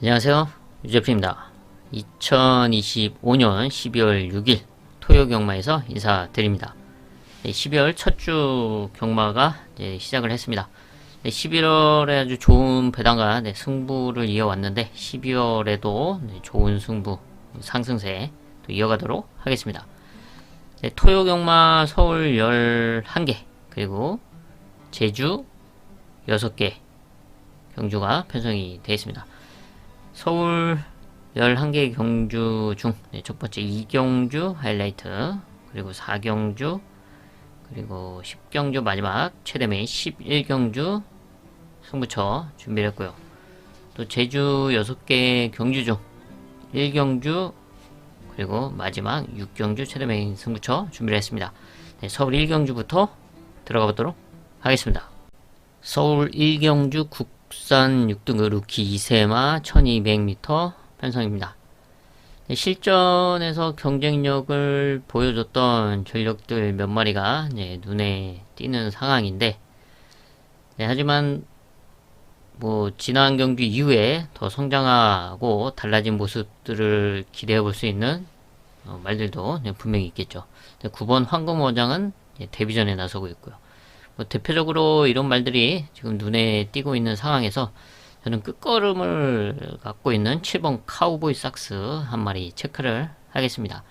안녕하세요, 유재프입니다. 2025년 12월 6일 토요 경마에서 인사드립니다. 12월 첫 주 경마가 시작을 했습니다. 11월에 아주 좋은 배당과 승부를 이어왔는데 12월에도 좋은 승부 상승세 또 이어가도록 하겠습니다. 토요 경마 서울 11개 그리고 제주 6개 경주가 편성이 되어 있습니다. 서울 11개 경주 중 첫번째 2경주 하이라이트, 그리고 4경주, 그리고 10경주 마지막 최대 메인 11경주 승부처 준비를 했고요. 또 제주 6개 경주 중 1경주, 그리고 마지막 6경주 최대 메인 승부처 준비를 했습니다. 서울 1경주부터 들어가 보도록 하겠습니다. 서울 1경주 국산 6등급 루키 2세마 1200m 편성입니다. 실전에서 경쟁력을 보여줬던 전력들 몇 마리가 눈에 띄는 상황인데, 하지만 지난 경주 이후에 더 성장하고 달라진 모습들을 기대해 볼 수 있는 말들도 분명히 있겠죠. 9번 황금어장은 데뷔전에 나서고 있고요. 대표적으로 이런 말들이 지금 눈에 띄고 있는 상황에서 저는 끝걸음을 갖고 있는 7번 카우보이 삭스 한 마리 체크를 하겠습니다.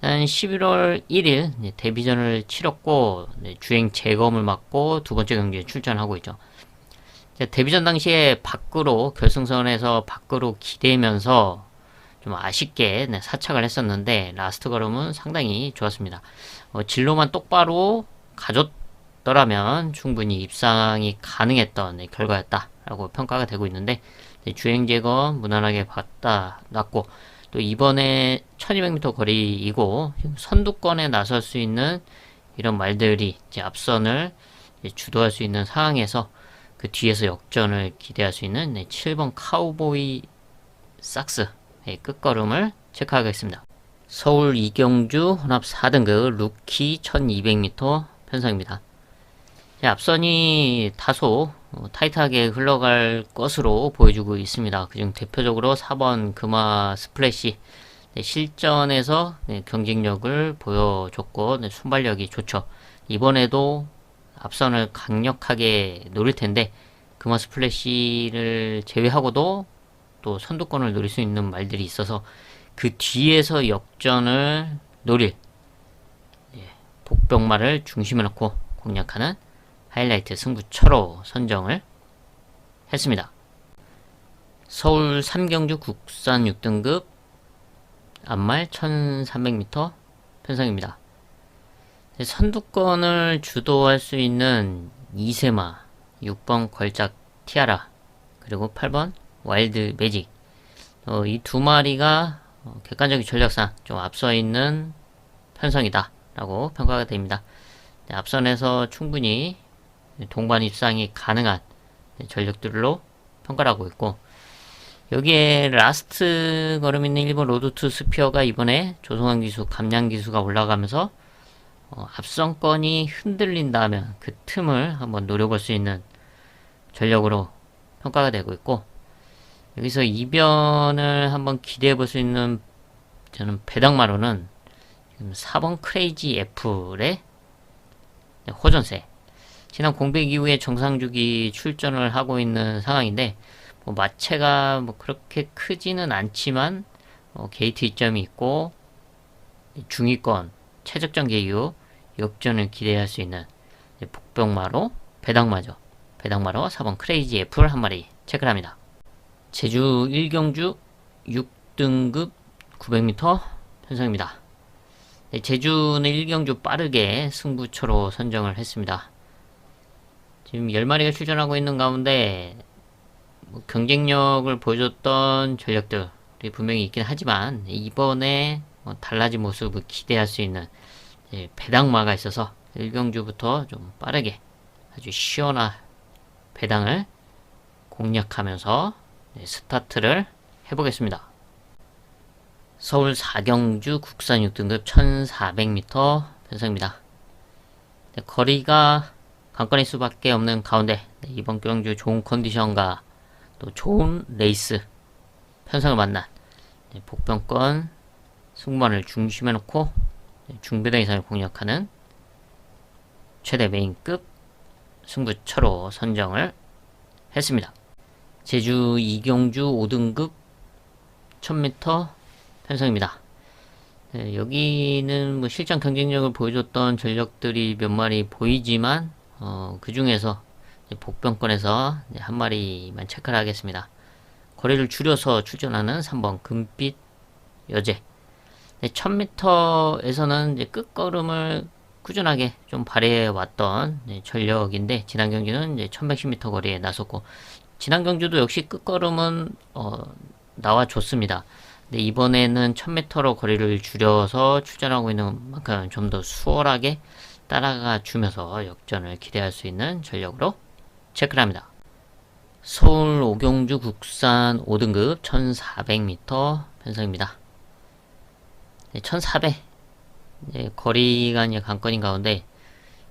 11월 1일 데뷔전을 치렀고 주행 재검을 맡고 두 번째 경기에 출전하고 있죠. 데뷔전 당시에 밖으로 결승선에서 밖으로 기대면서 좀 아쉽게 사착을 했었는데 라스트 걸음은 상당히 좋았습니다. 진로만 똑바로 가졌더라면 충분히 입상이 가능했던 결과였다라고 평가가 되고 있는데, 주행 제거 무난하게 받다 놨고, 또 이번에 1200m 거리이고 선두권에 나설 수 있는 이런 말들이 앞선을 주도할 수 있는 상황에서 그 뒤에서 역전을 기대할 수 있는 7번 카우보이 삭스 끝걸음을 체크하겠습니다. 서울 이경주 혼합 4등급 루키 1200m 편성입니다. 앞선이 다소 타이트하게 흘러갈 것으로 보여주고 있습니다. 그중 대표적으로 4번 금화 스플래시 실전에서 경쟁력을 보여줬고 순발력이 좋죠. 이번에도 앞선을 강력하게 노릴 텐데 금화 스플래시를 제외하고도 또 선두권을 노릴 수 있는 말들이 있어서 그 뒤에서 역전을 노릴 복병마를 중심에 놓고 공략하는 하이라이트 승부처로 선정을 했습니다. 서울 3경주 국산 6등급 앞말 1300m 편성입니다. 선두권을 주도할 수 있는 2세마 6번 걸작 티아라 그리고 8번 와일드 매직, 이 두 마리가 객관적인 전력상 좀 앞서 있는 편성이다 라고 평가가 됩니다. 앞선에서 충분히 동반 입상이 가능한 전력들로 평가를 하고 있고, 여기에 라스트 걸음 있는 일본 로드2 스피어가 이번에 조성환 기수, 감량 기수가 올라가면서 앞선권이 흔들린다면 그 틈을 한번 노려볼 수 있는 전력으로 평가가 되고 있고, 여기서 이변을 한번 기대해 볼 수 있는 저는 배당마로는 지금 4번 크레이지 애플의 호전세, 지난 공백 이후에 정상주기 출전을 하고 있는 상황인데 마체가 그렇게 크지는 않지만 게이트 이점이 있고 중위권 최적전 계유 역전을 기대할 수 있는 복병마로 배당마죠. 배당마로 4번 크레이지 애플 한 마리 체크를 합니다. 제주 1경주 6등급 900m 편성입니다. 제주는 1경주 빠르게 승부처로 선정을 했습니다. 지금 10마리가 출전하고 있는 가운데 경쟁력을 보여줬던 전력들이 분명히 있긴 하지만 이번에 달라진 모습을 기대할 수 있는 배당마가 있어서 1경주부터 좀 빠르게 아주 시원한 배당을 공략하면서 스타트를 해보겠습니다. 서울 4경주 국산 6등급 1400m 편성입니다. 거리가 관건일 수밖에 없는 가운데 이번 경주 좋은 컨디션과 또 좋은 레이스 편성을 만난 복병권 승무원을 중심에 놓고 중배당 이상을 공략하는 최대 메인급 승부처로 선정을 했습니다. 제주 이경주 5등급 1000m 편성입니다. 여기는 뭐 실전 경쟁력을 보여줬던 전력들이 몇 마리 보이지만 그 중에서 복병권에서 한 마리만 체크를 하겠습니다. 거리를 줄여서 출전하는 3번 금빛 여제. 1000m에서는 이제 끝걸음을 꾸준하게 좀 발휘해 왔던 전력인데, 지난 경주는 이제 1110m 거리에 나섰고, 지난 경주도 역시 끝걸음은 나와줬습니다. 근데 이번에는 1000m로 거리를 줄여서 출전하고 있는 만큼 좀 더 수월하게 따라가 주면서 역전을 기대할 수 있는 전력으로 체크를 합니다. 서울 오경주 국산 5등급 1400m 편성입니다. 1400 거리가 이제 관건인 가운데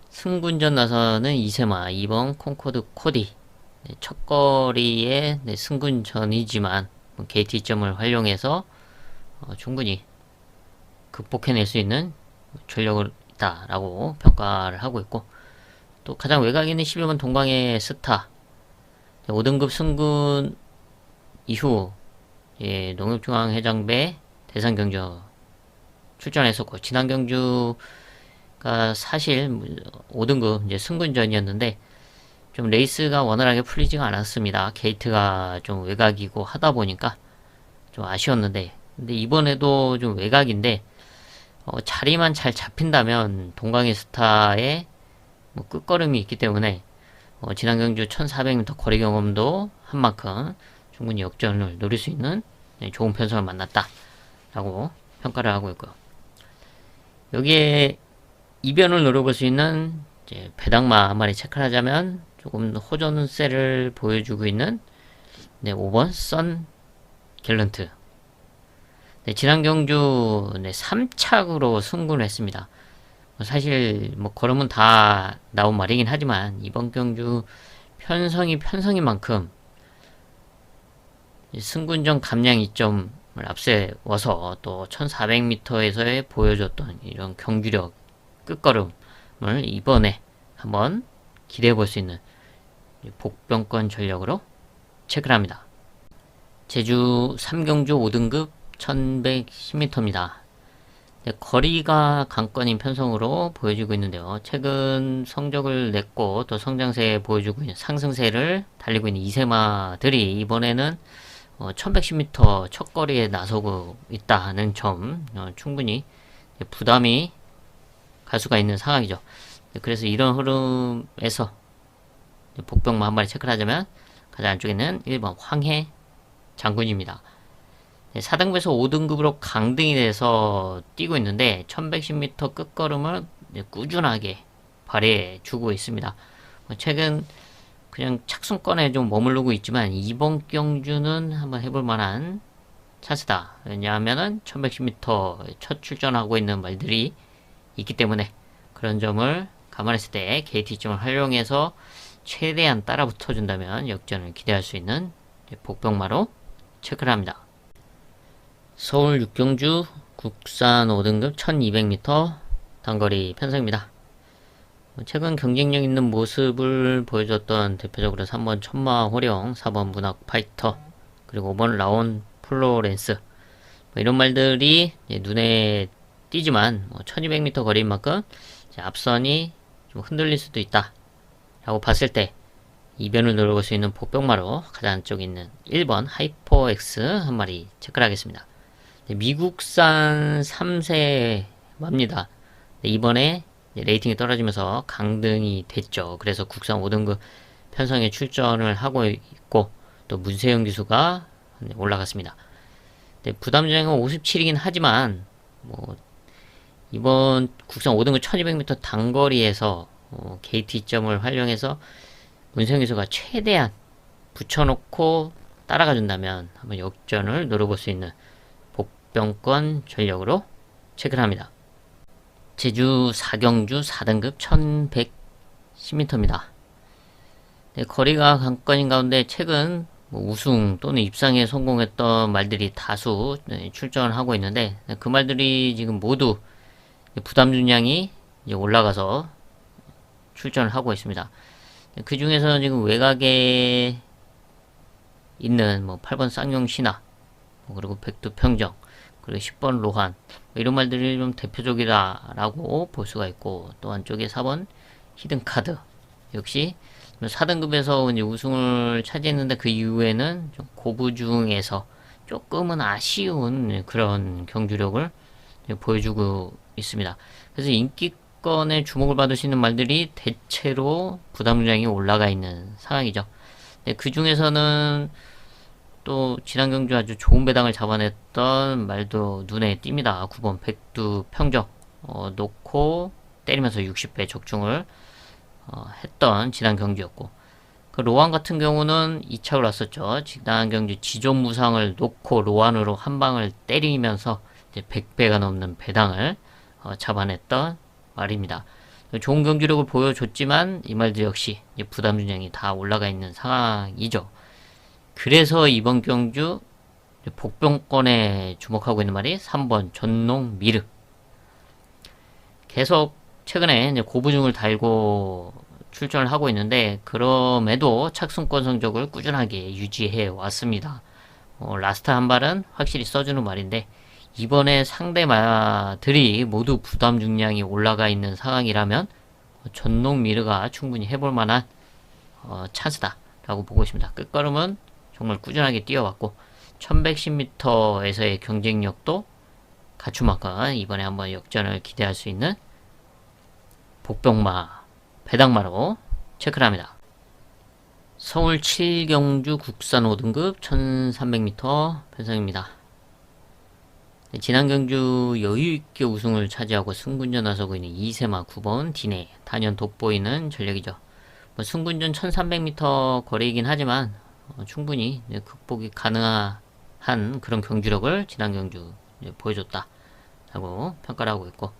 승군전 나서는 이세마 2번 콩코드 코디, 첫 거리에 승군전이지만 KT점을 활용해서 충분히 극복해낼 수 있는 전력을 있다라고 평가를 하고 있고, 또 가장 외곽에 있는 11번 동광의 스타 5등급 승군 이후 농협중앙해장배 대상경주 출전했었고, 지난 경주가 사실 5등급 이제 승군전이었는데 좀 레이스가 원활하게 풀리지가 않았습니다. 게이트가 좀 외곽이고 하다 보니까 좀 아쉬웠는데, 근데 이번에도 좀 외곽인데 자리만 잘 잡힌다면 동광의 스타의 뭐 끝걸음이 있기 때문에 지난 경주 1400m 거리 경험도 한 만큼 충분히 역전을 노릴 수 있는 좋은 편성을 만났다 라고 평가를 하고 있고요. 여기에 이변을 노려볼 수 있는 이제 배당마 한 마리 체크를 하자면 조금 호전세를 보여주고 있는 5번 선 갤런트. 지난 경주 3착으로 승부를 했습니다. 사실 뭐 걸음은 다 나온 말이긴 하지만 이번 경주 편성인 만큼 승군전 감량 2점을 앞세워서 또 1400m에서의 보여줬던 이런 경주력 끝걸음을 이번에 한번 기대해 볼 수 있는 복병권 전력으로 체크를 합니다. 제주 3경주 5등급 1110m입니다. 거리가 관건인 편성으로 보여지고 있는데요. 최근 성적을 냈고 또 성장세 보여주고 있는 상승세를 달리고 있는 이세마들이 이번에는 1110m 첫 거리에 나서고 있다는 점 충분히 부담이 갈 수가 있는 상황이죠. 그래서 이런 흐름에서 복병만 한 마리 체크를 하자면 가장 안쪽에 있는 1번 황해 장군입니다. 4등급에서 5등급으로 강등이 돼서 뛰고 있는데 1110m 끝걸음을 꾸준하게 발휘해 주고 있습니다. 최근 그냥 착순권에 좀 머무르고 있지만 이번 경주는 한번 해볼 만한 찬스다. 왜냐하면은 1110m 첫 출전하고 있는 말들이 있기 때문에 그런 점을 감안했을 때 KT점을 활용해서 최대한 따라 붙어준다면 역전을 기대할 수 있는 복병마로 체크를 합니다. 서울 육경주 국산 5등급 1200m 단거리 편성입니다. 최근 경쟁력 있는 모습을 보여줬던 대표적으로 3번 천마호령, 4번 문학 파이터, 그리고 5번 라온 플로렌스, 이런 말들이 눈에 띄지만 1200m 거리인 만큼 앞선이 좀 흔들릴 수도 있다 라고 봤을 때 이변을 노려볼 수 있는 복병마로 가장 안쪽에 있는 1번 하이퍼엑스 한 마리 체크를 하겠습니다. 미국산 3세 맙니다. 이번에 레이팅이 떨어지면서 강등이 됐죠. 그래서 국산 5등급 편성에 출전을 하고 있고 또 문세영 기수가 올라갔습니다. 부담주행은 57이긴 하지만 이번 국산 5등급 1200m 단거리에서 KT점을 활용해서 문세영 기수가 최대한 붙여놓고 따라가 준다면 한번 역전을 노려볼 수 있는 복병권 전력으로 체크를 합니다. 제주 4경주 4등급 1110m입니다. 거리가 관건인 가운데 최근 뭐 우승 또는 입상에 성공했던 말들이 다수 출전을 하고 있는데 그 말들이 지금 모두 부담 중량이 이제 올라가서 출전을 하고 있습니다. 그 중에서 지금 외곽에 있는 뭐 8번 쌍용 신화, 뭐 그리고 백두 평정, 그리고 10번 로한, 뭐 이런 말들이 좀 대표적이다라고 볼 수가 있고, 또 한쪽에 4번 히든카드, 역시 4등급에서 이제 우승을 차지했는데 그 이후에는 좀 고부 중에서 조금은 아쉬운 그런 경주력을 보여주고 있습니다. 그래서 인기권에 주목을 받을 수 있는 말들이 대체로 부담량이 올라가 있는 상황이죠. 그 중에서는 또 지난 경주 아주 좋은 배당을 잡아냈던 말도 눈에 띕니다. 9번 백두 평정 놓고 때리면서 60배 적중을 했던 지난 경주였고, 그 로안 같은 경우는 2차 올랐었죠. 지난 경주 지존 무상을 놓고 로안으로 한 방을 때리면서 이제 100배가 넘는 배당을 잡아냈던 말입니다. 좋은 경주력을 보여줬지만 이 말도 역시 이제 부담 중량이 다 올라가 있는 상황이죠. 그래서 이번 경주 복병권에 주목하고 있는 말이 3번 전농 미르. 계속 최근에 이제 고부중을 달고 출전을 하고 있는데 그럼에도 착승권 성적을 꾸준하게 유지해 왔습니다. 라스트 한 발은 확실히 써주는 말인데 이번에 상대 마들이 모두 부담 중량이 올라가 있는 상황이라면 전농 미르가 충분히 해볼 만한 찬스다라고 보고 있습니다. 끝걸음은 정말 꾸준하게 뛰어왔고 1110m에서의 경쟁력도 갖춘 만큼 이번에 한번 역전을 기대할 수 있는 복병마 배당마로 체크를 합니다. 서울 7경주 국산 5등급 1300m 편성입니다. 지난 경주 여유있게 우승을 차지하고 승군전 나서고 있는 이세마 9번 디네 단연 돋보이는 전력이죠. 뭐 승군전 1300m 거리이긴 하지만 충분히 극복이 가능한 그런 경주력을 지난 경주 보여줬다라고 평가를 하고 있고,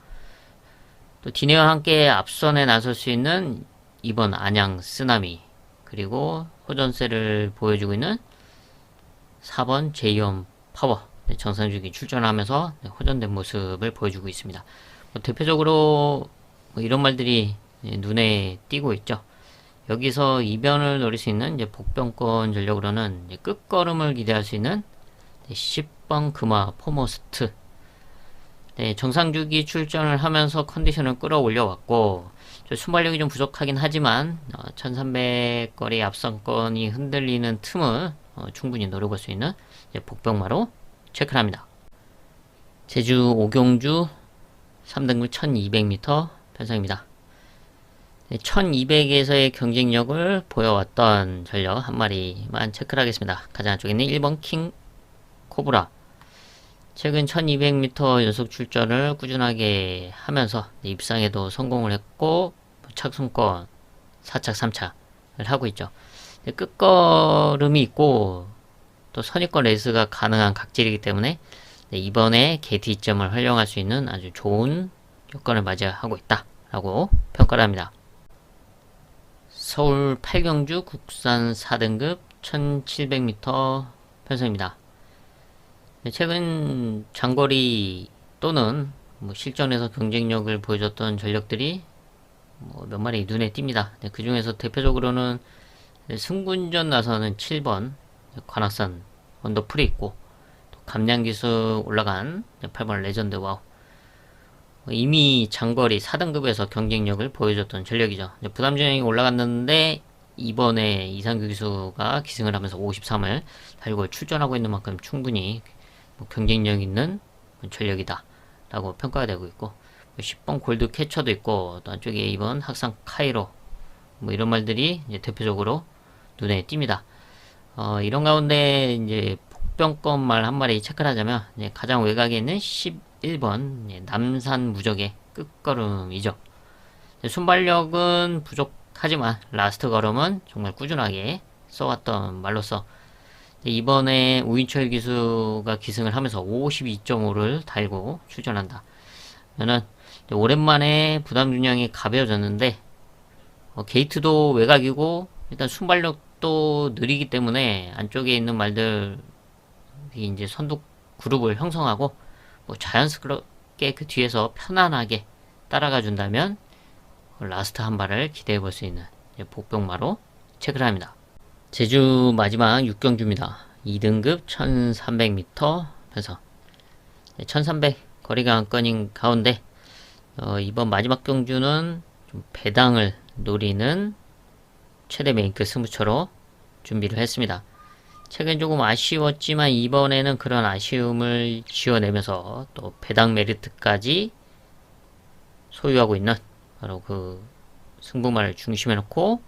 또 디네와 함께 앞선에 나설 수 있는 이번 안양 쓰나미, 그리고 호전세를 보여주고 있는 4번 제이엄 파워 정상주기 출전하면서 호전된 모습을 보여주고 있습니다. 대표적으로 이런 말들이 눈에 띄고 있죠. 여기서 이변을 노릴 수 있는 이제 복병권 전력으로는 이제 끝걸음을 기대할 수 있는 10번 금화 포머스트. 정상주기 출전을 하면서 컨디션을 끌어올려 왔고, 순발력이 좀 부족하긴 하지만 1300거리 앞선권이 흔들리는 틈을 충분히 노려볼 수 있는 복병마로 체크를 합니다. 제주 5경주 3등급 1200m 편성입니다. 1200에서의 경쟁력을 보여왔던 전력 한 마리만 체크를 하겠습니다. 가장 안쪽에 있는 1번 킹 코브라. 최근 1200m 연속 출전을 꾸준하게 하면서 입상에도 성공을 했고 착승권 4착 3차를 하고 있죠. 끝걸음이 있고 또 선입권 레이스가 가능한 각질이기 때문에 이번에 게이트 2점을 활용할 수 있는 아주 좋은 여건을 맞이하고 있다 라고 평가를 합니다. 서울 8경주 국산 4등급 1700m 편성입니다. 최근 장거리 또는 실전에서 경쟁력을 보여줬던 전력들이 몇 마리 눈에 띕니다. 그 중에서 대표적으로는 승군전 나서는 7번 관악산 언더풀이 있고, 또 감량기수 올라간 8번 레전드 와우. 이미 장거리 4등급에서 경쟁력을 보여줬던 전력이죠. 부담 중량이 올라갔는데 이번에 이상규 기수가 기승을 하면서 53을 달고 출전하고 있는 만큼 충분히 경쟁력 있는 전력이다 라고 평가가 되고 있고, 10번 골드 캐쳐도 있고, 또 안쪽에 2번 학상 카이로, 이런 말들이 이제 대표적으로 눈에 띕니다. 이런 가운데 이제 복병권 말 한 마리 체크를 하자면 가장 외곽에 있는 11번 남산 무적의 끝걸음이죠. 순발력은 부족하지만 라스트 걸음은 정말 꾸준하게 써왔던 말로서 이번에 우인철 기수가 기승을 하면서 52.5를 달고 출전한다. 저는 오랜만에 부담 중량이 가벼워졌는데 게이트도 외곽이고 일단 순발력도 또 느리기 때문에 안쪽에 있는 말들이 이제 선두 그룹을 형성하고 뭐 자연스럽게 그 뒤에서 편안하게 따라가 준다면 라스트 한 발을 기대해 볼 수 있는 복병마로 체크를 합니다. 제주 마지막 6경주입니다. 2등급 1300m 편성. 1300 거리가 안건인 가운데 이번 마지막 경주는 좀 배당을 노리는 최대 메인급 승부처로 준비를 했습니다. 최근 조금 아쉬웠지만 이번에는 그런 아쉬움을 지워내면서 또 배당 메리트까지 소유하고 있는 바로 그 승부마를 중심에 놓고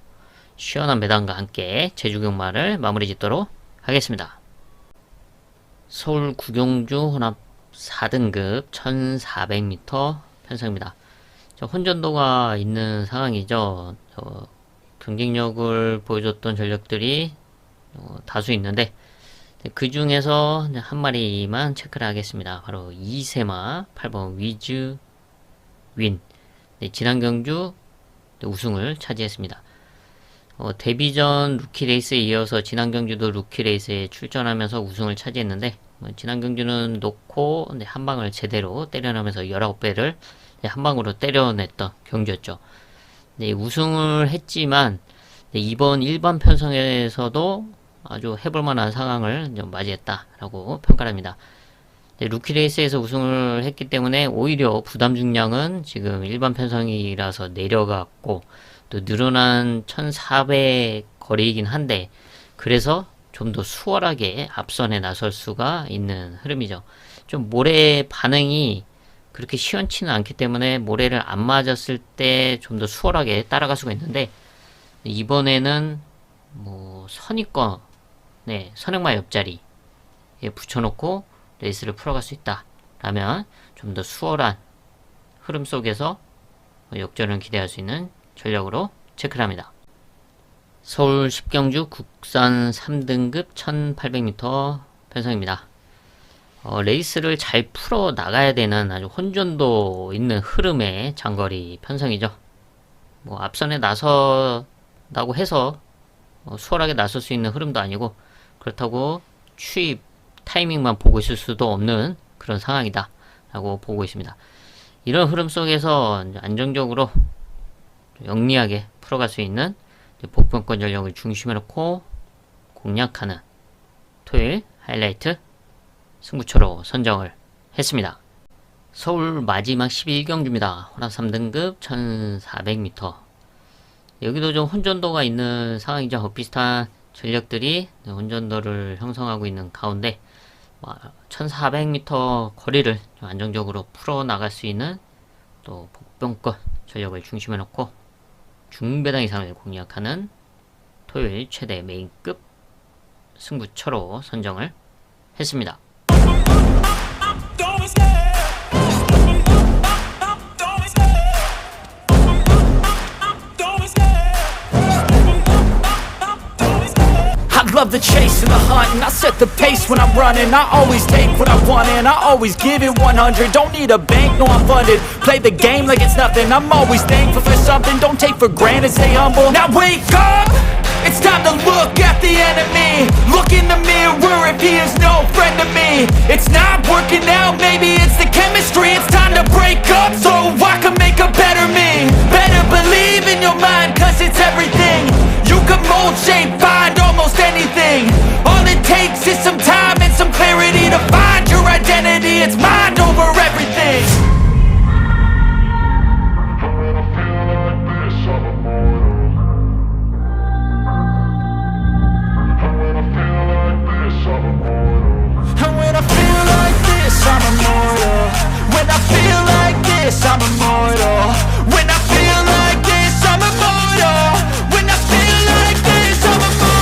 시원한 배당과 함께 제주경마를 마무리 짓도록 하겠습니다. 서울 구경주 혼합 4등급 1400m 편성입니다. 혼전도가 있는 상황이죠. 경쟁력을 보여줬던 전력들이 다수 있는데 그 중에서 한 마리만 체크를 하겠습니다. 바로 이세마 8번 위즈 윈. 지난 경주 우승을 차지했습니다. 데뷔전 루키 레이스에 이어서 지난 경주도 루키 레이스에 출전하면서 우승을 차지했는데 지난 경주는 놓고 한 방을 제대로 때려내면서 19배를 한 방으로 때려냈던 경주였죠. 우승을 했지만 이번 일반 편성에서도 아주 해볼만한 상황을 맞이했다라고 평가를 합니다. 루키 레이스에서 우승을 했기 때문에 오히려 부담 중량은 지금 일반 편성이라서 내려갔고 또 늘어난 1400 거리이긴 한데 그래서 좀 더 수월하게 앞선에 나설 수가 있는 흐름이죠. 좀 모래 반응이 그렇게 시원치는 않기 때문에 모래를 안 맞았을 때 좀 더 수월하게 따라갈 수가 있는데 이번에는 뭐 선입권 선행마 옆자리에 붙여놓고 레이스를 풀어갈 수 있다 라면 좀 더 수월한 흐름 속에서 역전을 기대할 수 있는 전력으로 체크를 합니다. 서울 10경주 국산 3등급 1800m 편성입니다. 레이스를 잘 풀어 나가야 되는 아주 혼전도 있는 흐름의 장거리 편성이죠. 뭐 앞선에 나서다고 해서 수월하게 나설 수 있는 흐름도 아니고 그렇다고 추입 타이밍만 보고 있을 수도 없는 그런 상황이다 라고 보고 있습니다. 이런 흐름 속에서 안정적으로 영리하게 풀어갈 수 있는 복병권 전력을 중심에 놓고 공략하는 토요일 하이라이트 승부처로 선정을 했습니다. 서울 마지막 11경주입니다. 혼합 3등급 1400m. 여기도 좀 혼전도가 있는 상황이죠. 비슷한 전력들이 혼전도를 형성하고 있는 가운데 1400m 거리를 안정적으로 풀어나갈 수 있는 또 복병권 전력을 중심에 놓고 중배당 이상을 공략하는 토요일 최대 메인급 승부처로 선정을 했습니다. Love the chase and the hunt, and I set the pace when I'm running. I always take what I want and I always give it 100. Don't need a bank, no I'm funded. Play the game like it's nothing. I'm always thankful for something. Don't take for granted, stay humble. Now wake up! It's time to look at the enemy. Look in the mirror if he is no friend to me. It's not working out, maybe it's the chemistry. It's time to break up so I can make a better me. Better believe in your mind, cause it's everything. You can mold, shape, find almost anything. All it takes is some time and some clarity to find your identity. It's mind over everything. And when I feel like this, I'm immortal. When I feel like this, I'm immortal. When I feel like this, I'm immortal. When I feel like this, I'm immortal.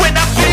when I feel